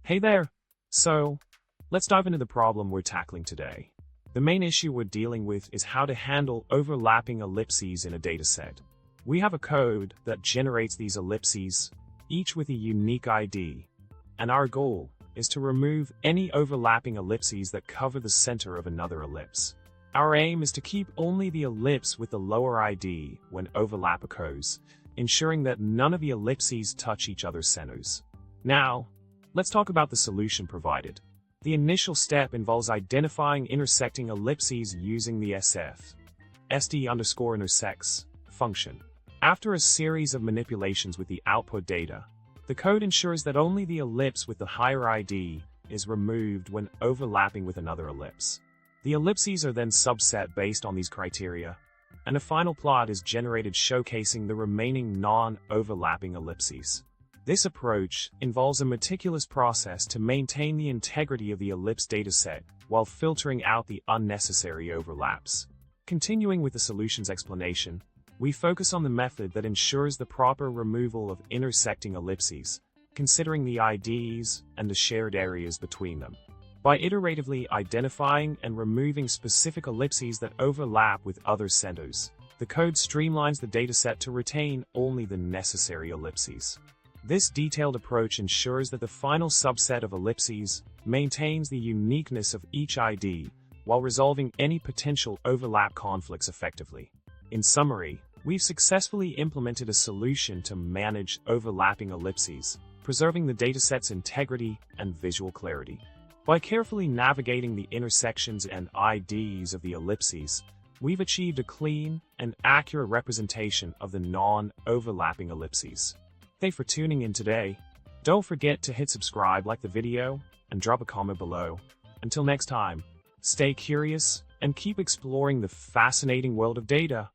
Hey there! So, let's dive into the problem we're tackling today. The main issue we're dealing with is how to handle overlapping ellipses in a dataset. We have a code that generates these ellipses, each with a unique ID, and our goal is to remove any overlapping ellipses that cover the center of another ellipse. Our aim is to keep only the ellipse with the lower ID when overlap occurs, ensuring that none of the ellipses touch each other's centers. Now, let's talk about the solution provided. The initial step involves identifying intersecting ellipses using the SD_intersects function. After a series of manipulations with the output data, the code ensures that only the ellipse with the higher ID is removed when overlapping with another ellipse. The ellipses are then subset based on these criteria, and a final plot is generated showcasing the remaining non-overlapping ellipses. This approach involves a meticulous process to maintain the integrity of the ellipse dataset while filtering out the unnecessary overlaps. Continuing with the solution's explanation, we focus on the method that ensures the proper removal of intersecting ellipses, considering the IDs and the shared areas between them. By iteratively identifying and removing specific ellipses that overlap with other centers, the code streamlines the dataset to retain only the necessary ellipses. This detailed approach ensures that the final subset of ellipses maintains the uniqueness of each ID while resolving any potential overlap conflicts effectively. In summary, we've successfully implemented a solution to manage overlapping ellipses, preserving the dataset's integrity and visual clarity. By carefully navigating the intersections and IDs of the ellipses, we've achieved a clean and accurate representation of the non-overlapping ellipses. Thanks for tuning in today. Don't forget to hit subscribe, like the video, and drop a comment below. Until next time, stay curious and keep exploring the fascinating world of data.